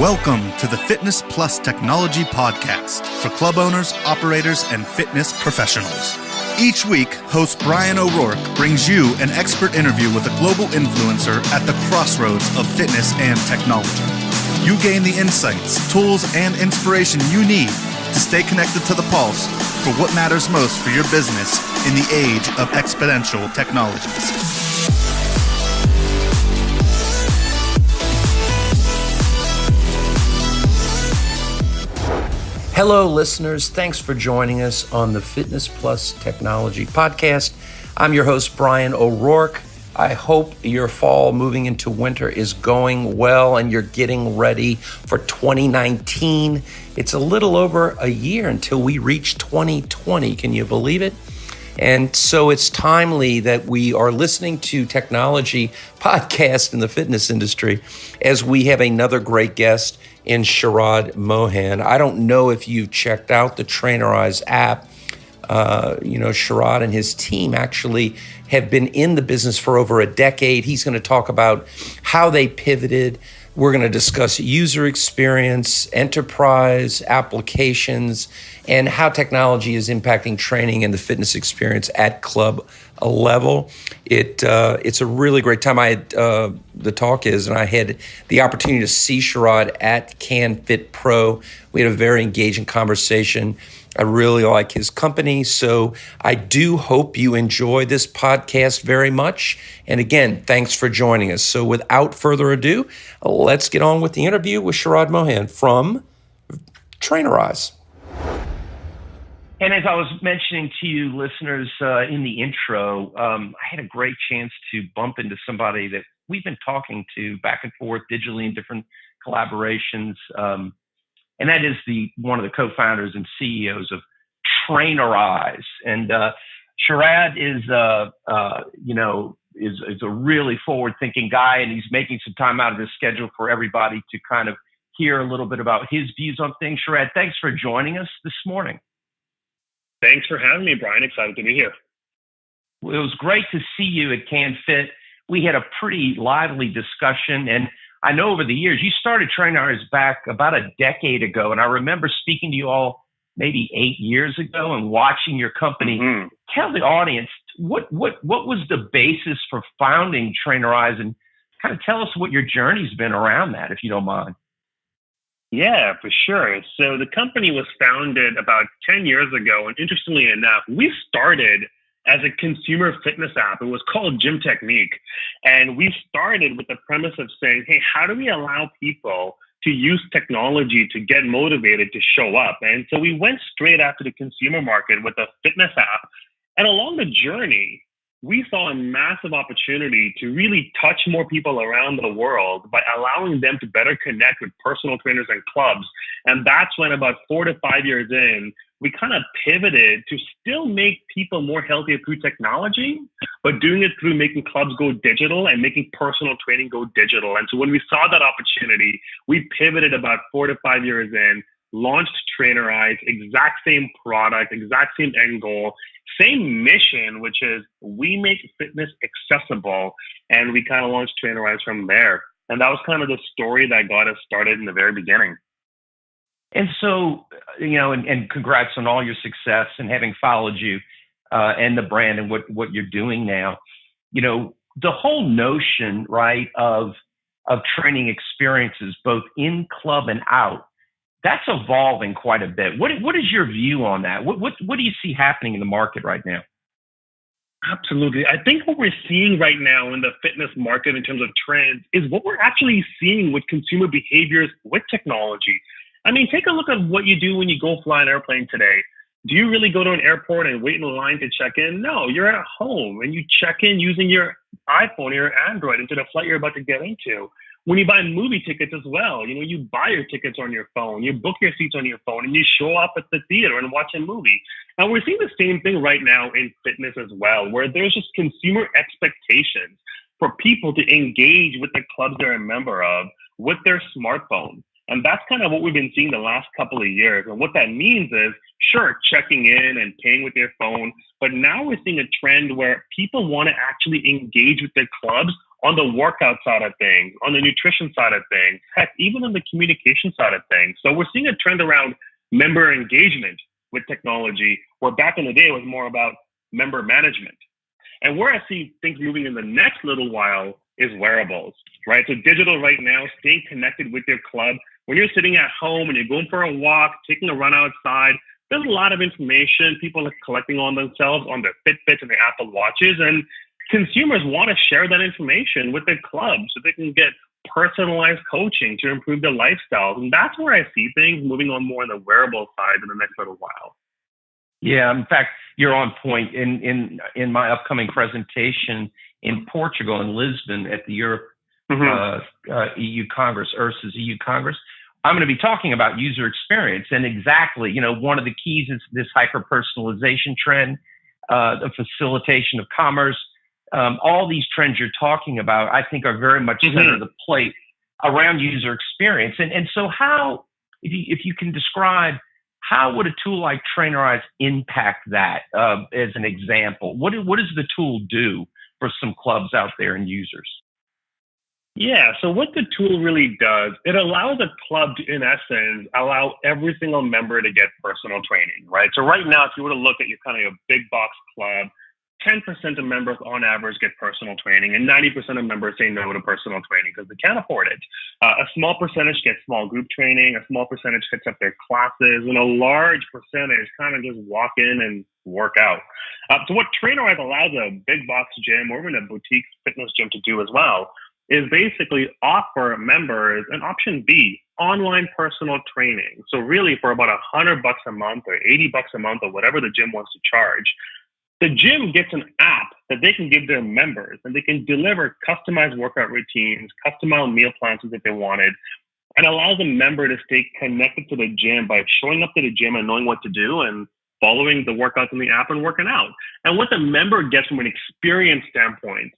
Welcome to the Fitness Plus Technology Podcast for club owners, operators, and fitness professionals. Each week, host Bryan O'Rourke brings you an expert interview with a global influencer at the crossroads of fitness and technology. You gain the insights, tools, and inspiration you need to stay connected to the pulse for what matters most for your business in the age of exponential technologies. Hello, listeners. Thanks for joining us on the Fitness Plus Technology Podcast. I'm your host, Bryan O'Rourke. I hope your fall moving into winter is going well and you're getting ready for 2019. It's a little over a year until we reach 2020. Can you believe it? And so it's timely that we are listening to technology podcasts in the fitness industry as we have another great guest in Sharad Mohan. I don't know if you've checked out the Trainerize app. Sharad and his team actually have been in the business for over a decade. He's going to talk about how they pivoted. We're going to discuss user experience, enterprise applications, and how technology is impacting training and the fitness experience at club level. It's a really great time. I had the opportunity to see Sharad at CanFit Pro. We had a very engaging conversation. I really like his company, so I do hope you enjoy this podcast very much. And again, thanks for joining us. So without further ado, let's get on with the interview with Sharad Mohan from Trainerize. And as I was mentioning to you listeners in the intro, I had a great chance to bump into somebody that we've been talking to back and forth digitally in different collaborations. And that is one of the co-founders and CEOs of Trainerize. And Sharad is a really forward-thinking guy, and he's making some time out of his schedule for everybody to kind of hear a little bit about his views on things. Sharad, thanks for joining us this morning. Thanks for having me, Bryan. Excited to be here. Well, it was great to see you at CanFit. We had a pretty lively discussion, and I know over the years, you started Trainerize back about a decade ago, and I remember speaking to you all maybe 8 years ago and watching your company. Mm-hmm. Tell the audience, what was the basis for founding Trainerize, and kind of tell us what your journey's been around that, if you don't mind. Yeah, for sure. So the company was founded about 10 years ago, and interestingly enough, we started as a consumer fitness app. It was called Gym Technique. And we started with the premise of saying, hey, how do we allow people to use technology to get motivated to show up? And so we went straight after the consumer market with a fitness app. And along the journey, we saw a massive opportunity to really touch more people around the world by allowing them to better connect with personal trainers and clubs. And that's when about 4 to 5 years in, we kind of pivoted to still make people more healthier through technology, but doing it through making clubs go digital and making personal training go digital. And so when we saw that opportunity, we pivoted about 4 to 5 years in, launched Trainerize, exact same product, exact same end goal, same mission, which is we make fitness accessible. And we kind of launched Trainerize from there. And that was kind of the story that got us started in the very beginning. And so, and congrats on all your success and having followed you and the brand and what you're doing now. The whole notion, right, of training experiences, both in club and out, that's evolving quite a bit. What is your view on that? What do you see happening in the market right now? Absolutely. I think what we're seeing right now in the fitness market in terms of trends is what we're actually seeing with consumer behaviors with technology. I mean, take a look at what you do when you go fly an airplane today. Do you really go to an airport and wait in line to check in? No, you're at home and you check in using your iPhone or your Android into the flight you're about to get into. When you buy movie tickets as well, you buy your tickets on your phone, you book your seats on your phone, and you show up at the theater and watch a movie. And we're seeing the same thing right now in fitness as well, where there's just consumer expectations for people to engage with the clubs they're a member of with their smartphone. And that's kind of what we've been seeing the last couple of years. And what that means is, sure, checking in and paying with their phone, but now we're seeing a trend where people want to actually engage with their clubs on the workout side of things, on the nutrition side of things, heck, even on the communication side of things. So we're seeing a trend around member engagement with technology, where back in the day it was more about member management. And where I see things moving in the next little while is wearables, right? So digital right now, staying connected with your club. When you're sitting at home and you're going for a walk, taking a run outside, there's a lot of information people are collecting on themselves, on their Fitbits and their Apple Watches. And consumers want to share that information with their club so they can get personalized coaching to improve their lifestyle. And that's where I see things moving on more on the wearable side in the next little while. Yeah, in fact, you're on point. In my upcoming presentation in Portugal, in Lisbon, at the Europe EU Congress, URSA's EU Congress, I'm going to be talking about user experience. And exactly, one of the keys is this hyper-personalization trend, the facilitation of commerce. All these trends you're talking about, I think, are very much center of the plate around user experience. And so how, if you can describe, how would a tool like Trainerize impact that as an example? What does the tool do for some clubs out there and users? Yeah, so what the tool really does, it allows a club to, in essence, allow every single member to get personal training, right? So right now, if you were to look at your kind of your big box club, 10% of members on average get personal training, and 90% of members say no to personal training because they can't afford it. A small percentage gets small group training, a small percentage hits up their classes, and a large percentage kind of just walk in and work out. So what Trainerize allows a big box gym or even a boutique fitness gym to do as well is basically offer members an option B, online personal training. So really for about $100 a month or $80 a month or whatever the gym wants to charge, the gym gets an app that they can give their members, and they can deliver customized workout routines, customized meal plans if they wanted, and allows a member to stay connected to the gym by showing up to the gym and knowing what to do and following the workouts in the app and working out. And what the member gets from an experience standpoint,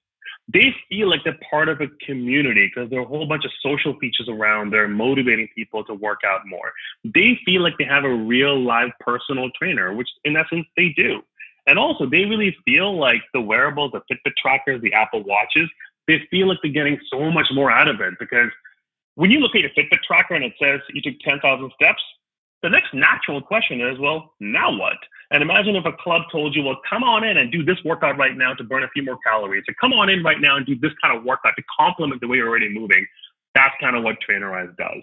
they feel like they're part of a community because there are a whole bunch of social features around. They're motivating people to work out more. They feel like they have a real live personal trainer, which in essence they do. And also, they really feel like the wearables, the Fitbit trackers, the Apple Watches, they feel like they're getting so much more out of it. Because when you look at your Fitbit tracker and it says you took 10,000 steps, the next natural question is, well, now what? And imagine if a club told you, well, come on in and do this workout right now to burn a few more calories. Or come on in right now and do this kind of workout to complement the way you're already moving. That's kind of what Trainerize does.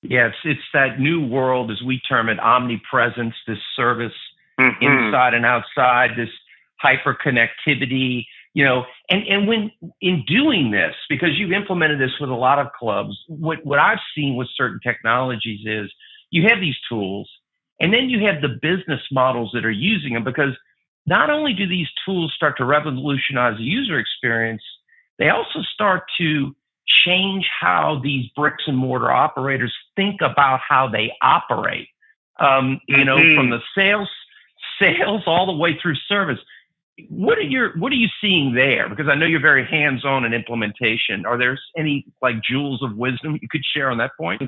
Yes, it's that new world, as we term it, omnipresence, this service inside and outside, this hyper connectivity, and when in doing this, because you've implemented this with a lot of clubs, what I've seen with certain technologies is you have these tools, and then you have the business models that are using them, because not only do these tools start to revolutionize the user experience, they also start to change how these bricks and mortar operators think about how they operate. From the sales all the way through service. What are you seeing there? Because I know you're very hands-on in implementation. Are there any jewels of wisdom you could share on that point?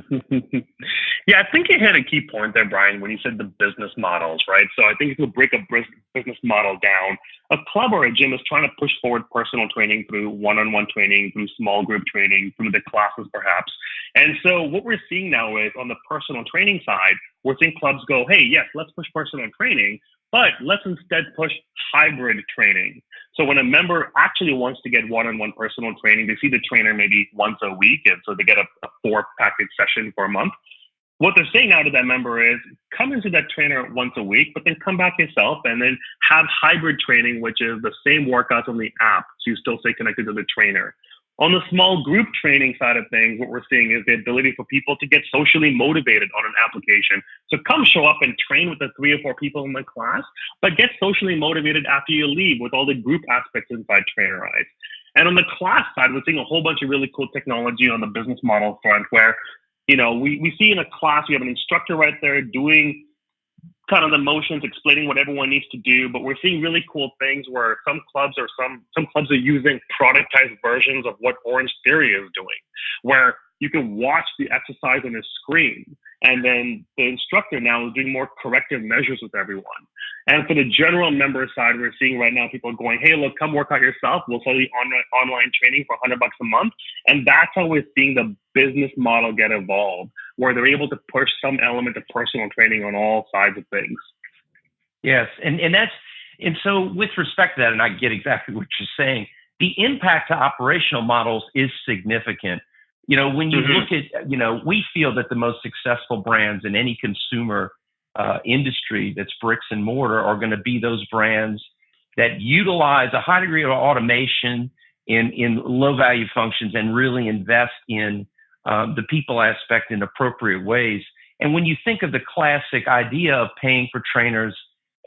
Yeah, I think you hit a key point there, Brian, when you said the business models, right? So I think if you break a business model down, a club or a gym is trying to push forward personal training through one-on-one training, through small group training, through the classes perhaps. And so what we're seeing now is on the personal training side, we're seeing clubs go, hey, yes, let's push personal training, but let's instead push hybrid training. So when a member actually wants to get one-on-one personal training, they see the trainer maybe once a week, and so they get a 4-package session for a month. What they're saying now to that member is come into that trainer once a week, but then come back yourself and then have hybrid training, which is the same workouts on the app, so you still stay connected to the trainer. On the small group training side of things, what we're seeing is the ability for people to get socially motivated on an application. So come show up and train with the 3 or 4 people in the class, but get socially motivated after you leave with all the group aspects inside Trainerize. And on the class side, we're seeing a whole bunch of really cool technology on the business model front where, we see in a class, we have an instructor right there doing kind of the motions, explaining what everyone needs to do. But we're seeing really cool things where some clubs are using productized versions of what Orange Theory is doing, where you can watch the exercise on a screen. And then the instructor now is doing more corrective measures with everyone. And for the general member side, we're seeing right now people going, hey, look, come work out yourself. We'll sell you online training for $100 a month. And that's how we're seeing the business model get evolved, where they're able to push some element of personal training on all sides of things. Yes. And so with respect to that, and I get exactly what you're saying, the impact to operational models is significant. When you look at, we feel that the most successful brands in any consumer industry that's bricks and mortar are going to be those brands that utilize a high degree of automation in low value functions and really invest in the people aspect in appropriate ways. And when you think of the classic idea of paying for trainers,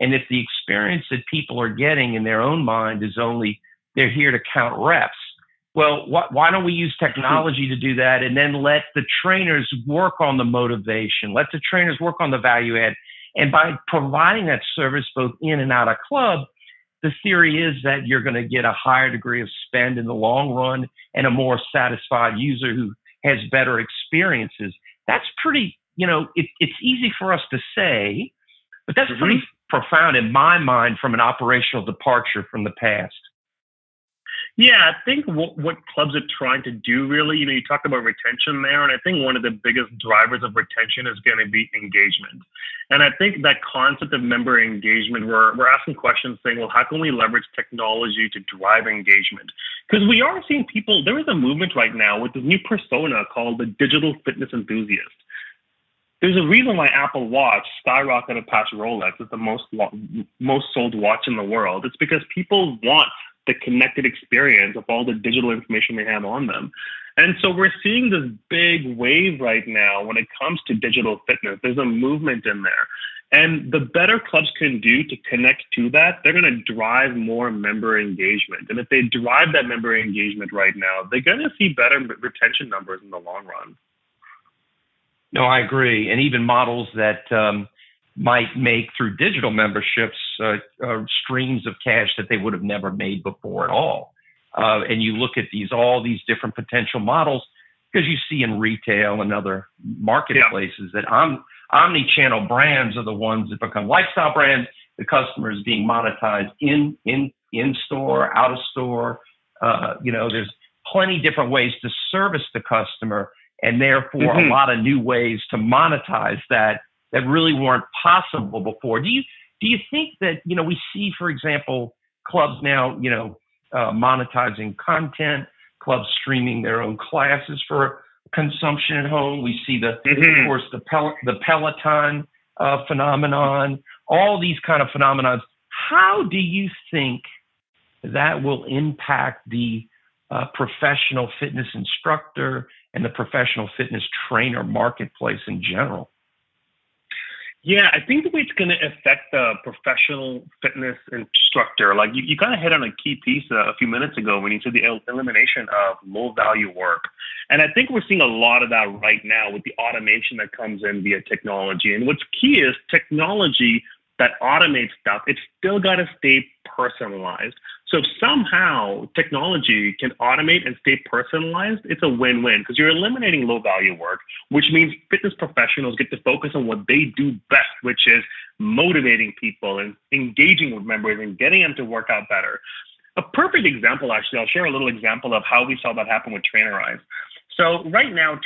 and if the experience that people are getting in their own mind is only they're here to count reps, well, why don't we use technology to do that and then let the trainers work on the motivation, let the trainers work on the value add. And by providing that service both in and out of club, the theory is that you're going to get a higher degree of spend in the long run and a more satisfied user who has better experiences. That's pretty, it's easy for us to say, but that's pretty profound in my mind from an operational departure from the past. Yeah, I think what clubs are trying to do really, you talked about retention there, and I think one of the biggest drivers of retention is going to be engagement. And I think that concept of member engagement, we're asking questions saying, well, how can we leverage technology to drive engagement? Because we are seeing people, there is a movement right now with this new persona called the digital fitness enthusiast. There's a reason why Apple Watch skyrocketed past Rolex. It's the most sold watch in the world. It's because people want the connected experience of all the digital information they have on them. And so we're seeing this big wave right now when it comes to digital fitness. There's a movement in there. And the better clubs can do to connect to that, they're going to drive more member engagement. And if they drive that member engagement right now, they're going to see better retention numbers in the long run. No, I agree. And even models that might make through digital memberships streams of cash that they would have never made before at all. And you look at all these different potential models, because you see in retail and other marketplaces that omni-channel brands are the ones that become lifestyle brands. The customer is being monetized in store, out of store. There's plenty different ways to service the customer, and therefore a lot of new ways to monetize that really weren't possible before. Do you think that, we see, for example, clubs now, monetizing content, clubs streaming their own classes for consumption at home. We see of course, the Peloton phenomenon, all these kind of phenomenons. How do you think that will impact the professional fitness instructor and the professional fitness trainer marketplace in general? Yeah, I think the way it's going to affect the professional fitness instructor, like you kind of hit on a key piece a few minutes ago when you said the elimination of low value work. And I think we're seeing a lot of that right now with the automation that comes in via technology. And what's key is technology that automates stuff, it's still got to stay personalized. So if somehow technology can automate and stay personalized, it's a win-win, because you're eliminating low-value work, which means fitness professionals get to focus on what they do best, which is motivating people and engaging with members and getting them to work out better. A perfect example, actually, I'll share a little example of how we saw that happen with Trainerize. So right now,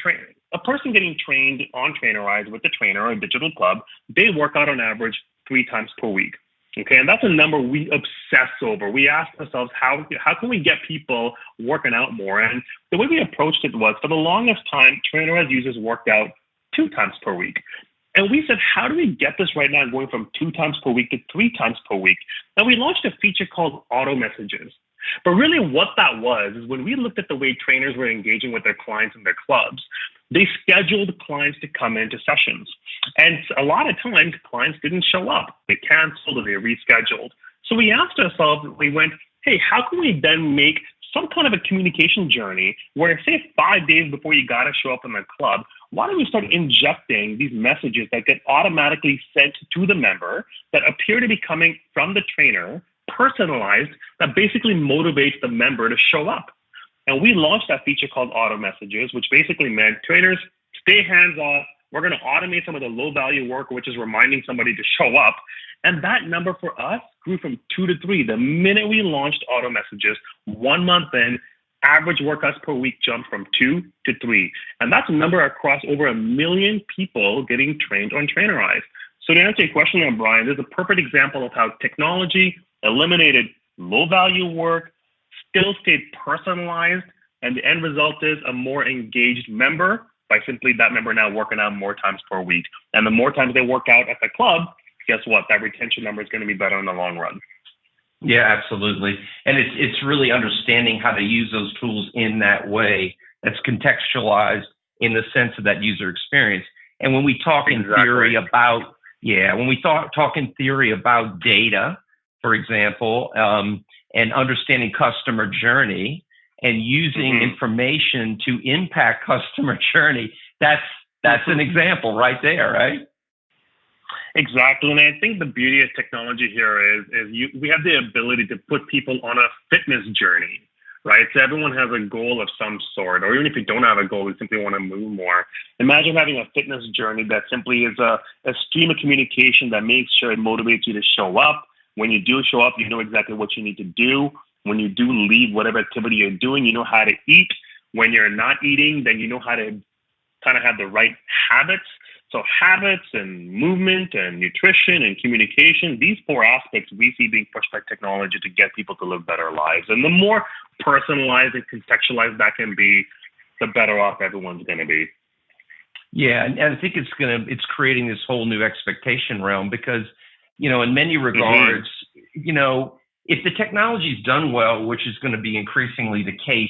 a person getting trained on Trainerize with a trainer or a digital club, they work out on average 3 times per week. Okay, and that's a number we obsess over. We ask ourselves, how can we get people working out more? And the way we approached it was, for the longest time, Trainerize users worked out 2 times per week. And we said, how do we get this right now going from 2 times per week to 3 times per week? And we launched a feature called auto messages. But really what that was is when we looked at the way trainers were engaging with their clients in their clubs, they scheduled clients to come into sessions. And a lot of times clients didn't show up. They canceled or they rescheduled. So we asked ourselves, we went, hey, how can we then make some kind of a communication journey where, say, 5 days before you got to show up in the club, why don't we start injecting these messages that get automatically sent to the member that appear to be coming from the trainer, personalized, that basically motivates the member to show up? And we launched that feature called auto messages, which basically meant trainers, stay hands off. We're going to automate some of the low value work, which is reminding somebody to show up. And that number for us grew from 2 to 3. The minute we launched auto messages, 1 month in, average work hours per week jumped from 2 to 3. And that's a number across over 1 million people getting trained on Trainerize. So to answer your question there, Brian, this is a perfect example of how technology eliminated low value work, still stayed personalized, and the end result is a more engaged member by simply that member now working out more times per week. And the more times they work out at the club, guess what? That retention number is going to be better in the long run. Yeah, absolutely. And it's really understanding how to use those tools in that way that's contextualized in the sense of that user experience. And when we talk in theory about, talk in theory about data, for example, and understanding customer journey and using information to impact customer journey, that's an example right there, right? Exactly. And I think the beauty of technology here is we have the ability to put people on a fitness journey, right? So everyone has a goal of some sort, or even if you don't have a goal, you simply want to move more. Imagine having a fitness journey that simply is a stream of communication that makes sure it motivates you to show up. When you do show up, you know exactly what you need to do. When you do leave whatever activity you're doing, you know how to eat. When you're not eating, then you know how to kind of have the right habits. So habits and movement and nutrition and communication, these 4 aspects we see being pushed by technology to get people to live better lives. And the more personalized and contextualized that can be, the better off everyone's going to be. Yeah, and I think it's creating this whole new expectation realm because, in many regards, if the technology's done well, which is going to be increasingly the case,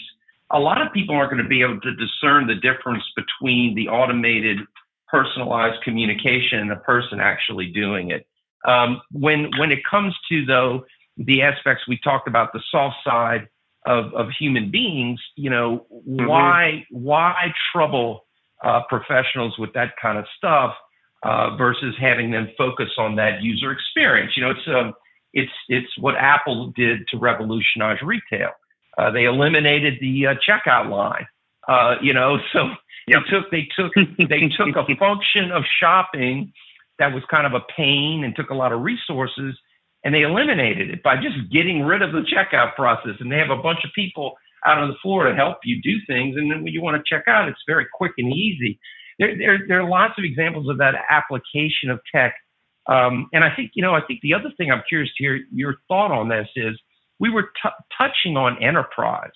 a lot of people aren't going to be able to discern the difference between the automated personalized communication and the person actually doing it. When it comes to, though, the aspects we talked about, the soft side of human beings, why trouble professionals with that kind of stuff versus having them focus on that user experience? It's what Apple did to revolutionize retail. They eliminated the checkout line. So they took a function of shopping that was kind of a pain and took a lot of resources, and they eliminated it by just getting rid of the checkout process. And they have a bunch of people out on the floor to help you do things. And then when you want to check out, it's very quick and easy. There are lots of examples of that application of tech. And I think the other thing I'm curious to hear your thought on this is we were touching on enterprise.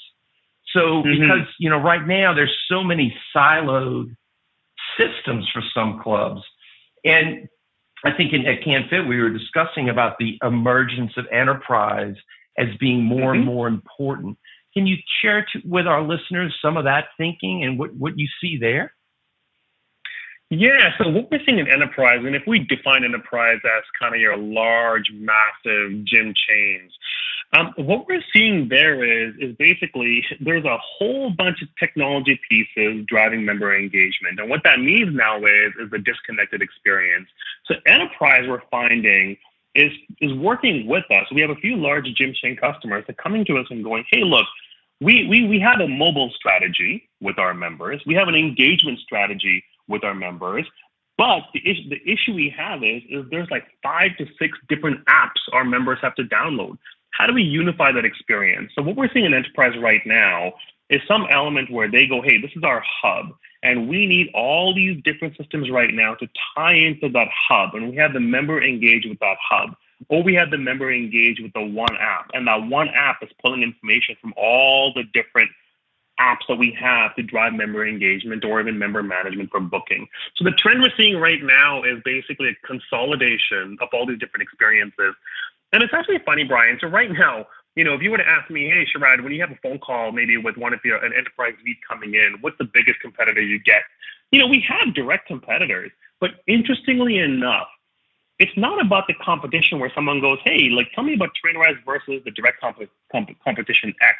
So because, right now there's so many siloed systems for some clubs. And I think at CanFit, we were discussing about the emergence of enterprise as being more and more important. Can you share with our listeners some of that thinking and what you see there? Yeah, so what we're seeing in enterprise, and if we define enterprise as kind of your large, massive gym chains, what we're seeing there is basically there's a whole bunch of technology pieces driving member engagement. And what that means now is the disconnected experience. So enterprise, we're finding, is working with us. We have a few large gym chain customers that are coming to us and going, hey, look, we have a mobile strategy with our members. We have an engagement strategy with our members. But the issue we have is there's like 5 to 6 different apps our members have to download. How do we unify that experience? So what we're seeing in enterprise right now is some element where they go, hey, this is our hub, and we need all these different systems right now to tie into that hub. And we have the member engage with that hub, or we have the member engage with the one app. And that one app is pulling information from all the different apps that we have to drive member engagement or even member management for booking. So the trend we're seeing right now is basically a consolidation of all these different experiences. And it's actually funny, Brian. So right now, if you were to ask me, hey, Sharad, when you have a phone call, maybe with an enterprise lead coming in, what's the biggest competitor you get? We have direct competitors, but interestingly enough, it's not about the competition where someone goes, hey, tell me about Trainerize versus the direct competition X.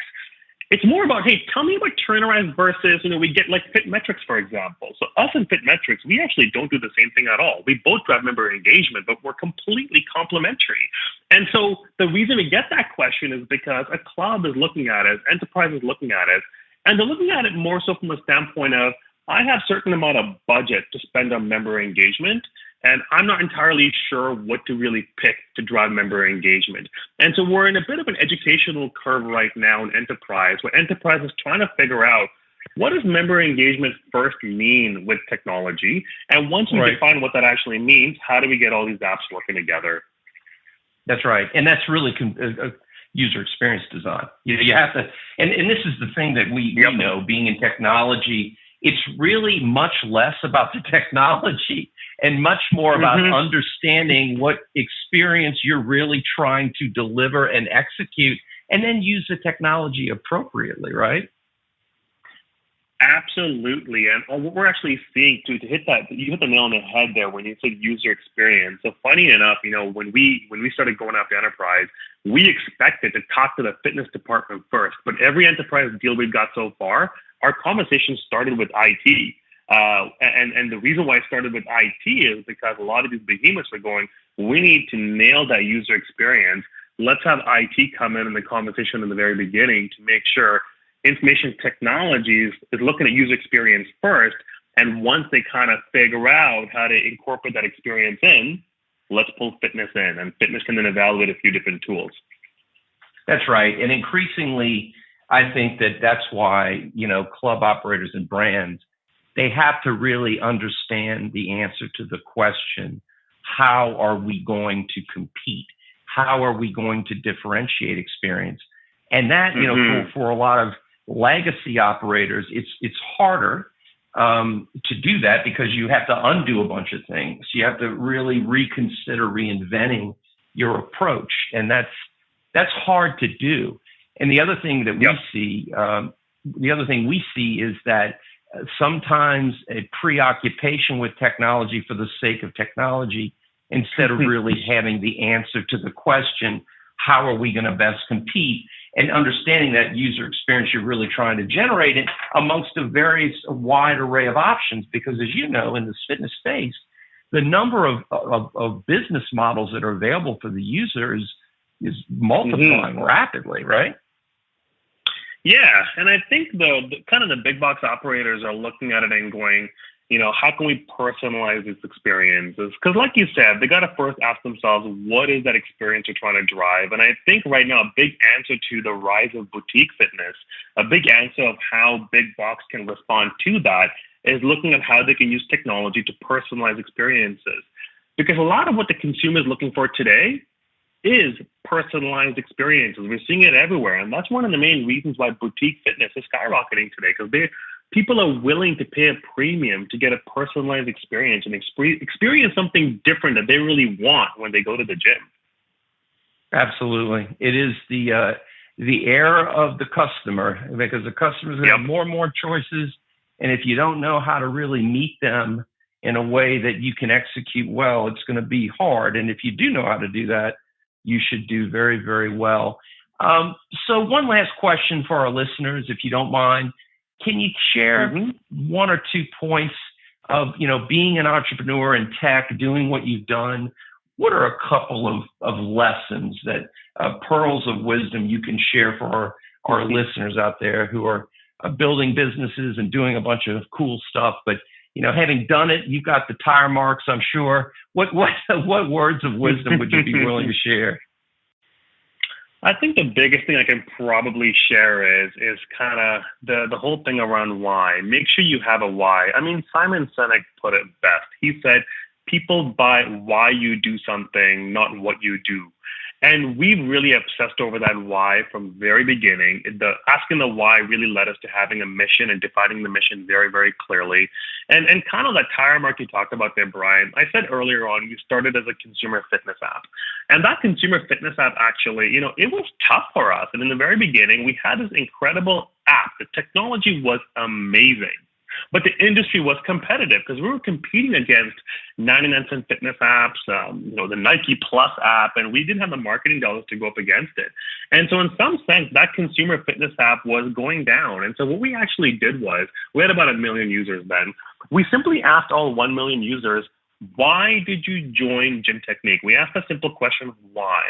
It's more about, hey, tell me about Trainerize versus, we get FitMetrics, for example. So us and FitMetrics, we actually don't do the same thing at all. We both drive member engagement, but we're completely complementary. And so the reason we get that question is because a club is looking at us, enterprise is looking at us, And they're looking at it more so from a standpoint of, I have a certain amount of budget to spend on member engagement, and I'm not entirely sure what to really pick to drive member engagement. And so we're in a bit of an educational curve right now in enterprise, where enterprise is trying to figure out, what does member engagement first mean with technology? And once we define what that actually means, how do we get all these apps working together? That's right. And that's really user experience design. You have to, and this is the thing that we know, being in technology, it's really much less about the technology and much more about understanding what experience you're really trying to deliver and execute, and then use the technology appropriately, right? Absolutely. And what we're actually seeing to hit that, you hit the nail on the head there when you said user experience. So funny enough, when we started going after enterprise, we expected to talk to the fitness department first, but every enterprise deal we've got so far, our conversation started with IT. And the reason why it started with IT is because a lot of these behemoths are going, we need to nail that user experience. Let's have IT come in the conversation in the very beginning to make sure information technologies is looking at user experience first. And once they kind of figure out how to incorporate that experience in, let's pull fitness in. And fitness can then evaluate a few different tools. That's right. And increasingly, I think that's why, club operators and brands, they have to really understand the answer to the question, how are we going to compete? How are we going to differentiate experience? And that, for a lot of legacy operators, it's harder to do that because you have to undo a bunch of things. You have to really reconsider reinventing your approach. And that's hard to do. And the other thing that we see is that sometimes a preoccupation with technology for the sake of technology, instead of really having the answer to the question, how are we going to best compete, and understanding that user experience you're really trying to generate it amongst a wide array of options. Because as you know, in this fitness space, the number of business models that are available for the user is multiplying rapidly, right? Yeah, and I think the big box operators are looking at it and going, how can we personalize these experiences? Because like you said, they got to first ask themselves, what is that experience you're trying to drive? And I think right now, a big answer to the rise of boutique fitness, a big answer of how big box can respond to that is looking at how they can use technology to personalize experiences. Because a lot of what the consumer is looking for today is personalized experiences. We're seeing it everywhere. And that's one of the main reasons why boutique fitness is skyrocketing today, because people are willing to pay a premium to get a personalized experience and experience something different that they really want when they go to the gym. Absolutely. It is the era of the customer, because the customer's going to have more and more choices. And if you don't know how to really meet them in a way that you can execute well, it's going to be hard. And if you do know how to do that, you should do very, very well. So one last question for our listeners, if you don't mind. Can you share one or 2 points of, being an entrepreneur in tech, doing what you've done? What are a couple of lessons that pearls of wisdom you can share for our listeners out there who are building businesses and doing a bunch of cool stuff? But, having done it, you've got the tire marks, I'm sure. What words of wisdom would you be willing to share? I think the biggest thing I can probably share is kind of the whole thing around why. Make sure you have a why. I mean, Simon Sinek put it best. He said, people buy why you do something, not what you do. And we've really obsessed over that why from very beginning. Asking the why really led us to having a mission and defining the mission very, very clearly. And kind of that tire mark you talked about there, Brian, I said earlier on, we started as a consumer fitness app. And that consumer fitness app actually, it was tough for us. And in the very beginning, we had this incredible app. The technology was amazing. But the industry was competitive because we were competing against 99-cent fitness apps, the Nike Plus app, and we didn't have the marketing dollars to go up against it. And so in some sense, that consumer fitness app was going down. And so what we actually did was, we had about 1 million users then. We simply asked all 1 million users, why did you join Gym Technique? We asked a simple question, why?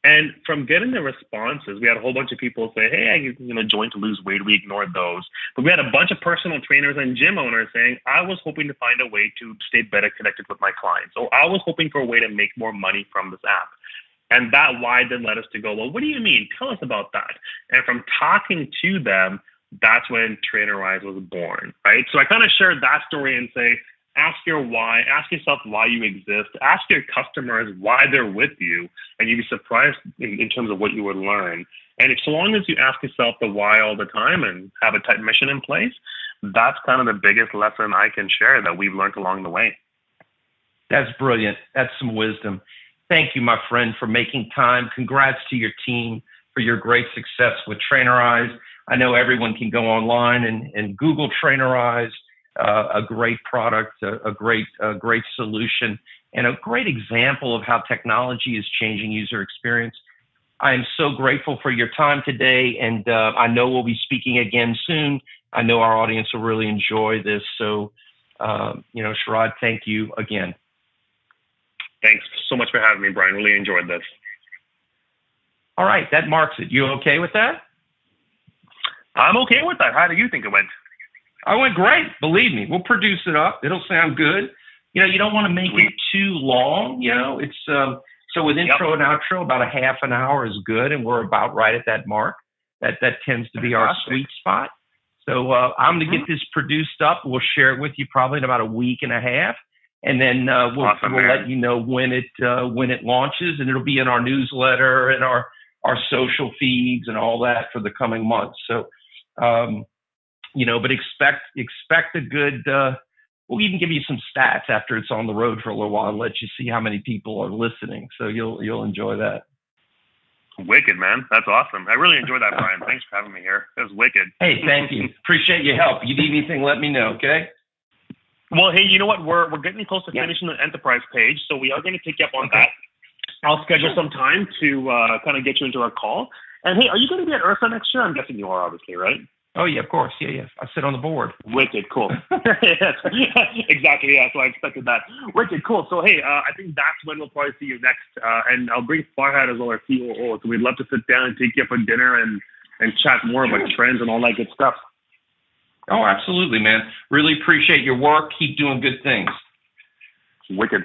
And from getting the responses, we had a whole bunch of people say, hey, I joined to lose weight. We ignored those. But we had a bunch of personal trainers and gym owners saying, I was hoping to find a way to stay better connected with my clients. Or I was hoping for a way to make more money from this app. And that why then led us to go, well, what do you mean? Tell us about that. And from talking to them, that's when Trainerize was born, right? So I kind of shared that story and say, ask yourself why you exist, ask your customers why they're with you, and you'd be surprised in terms of what you would learn. And so long as you ask yourself the why all the time and have a tight mission in place, that's kind of the biggest lesson I can share that we've learned along the way. That's brilliant. That's some wisdom. Thank you, my friend, for making time. Congrats to your team for your great success with Trainerize. I know everyone can go online and Google Trainerize. A great product, a great solution, and a great example of how technology is changing user experience. I am so grateful for your time today, and I know we'll be speaking again soon. I know our audience will really enjoy this. So, Sharad, thank you again. Thanks so much for having me, Bryan. Really enjoyed this. All right, that marks it. You okay with that? I'm okay with that. How do you think it went? I went great. Believe me, we'll produce it up. It'll sound good. You don't want to make it too long. It's so with intro and outro, about a half an hour is good, and we're about right at that mark. That tends to be our sweet spot. So I'm going to get this produced up. We'll share it with you probably in about a week and a half, and then we'll let you know when it launches, and it'll be in our newsletter and our social feeds and all that for the coming months. So. But expect a good, we'll even give you some stats after it's on the road for a little while and let you see how many people are listening. So you'll enjoy that. Wicked, man. That's awesome. I really enjoyed that, Bryan. Thanks for having me here. That was wicked. Hey, thank you. Appreciate your help. If you need anything, let me know, okay? Well, hey, you know what? We're getting close to finishing the enterprise page, so we are going to take you up on that. I'll schedule some time to kind of get you into our call. And hey, are you going to be at IRSA next year? I'm guessing you are, obviously, right? Oh, yeah, of course. Yeah. I sit on the board. Wicked, cool. Yes, exactly, yeah, so I expected that. Wicked, cool. So, hey, I think that's when we'll probably see you next. And I'll bring Farhad as well, our COO. So we'd love to sit down and take you up for dinner and chat more about trends and all that good stuff. Oh, absolutely, man. Really appreciate your work. Keep doing good things. Wicked.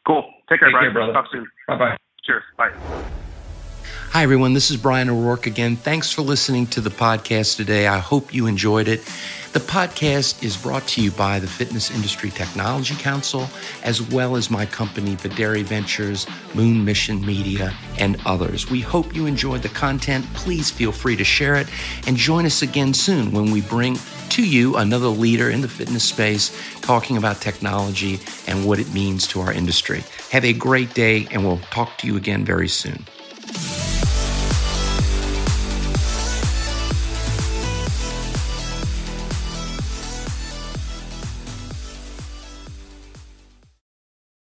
Cool. Take care, Bryan. Brother. Talk soon. Bye-bye. Cheers. Bye. Hi, everyone. This is Bryan O'Rourke again. Thanks for listening to the podcast today. I hope you enjoyed it. The podcast is brought to you by the Fitness Industry Technology Council, as well as my company, Videri Ventures, Moon Mission Media, and others. We hope you enjoyed the content. Please feel free to share it and join us again soon when we bring to you another leader in the fitness space talking about technology and what it means to our industry. Have a great day, and we'll talk to you again very soon.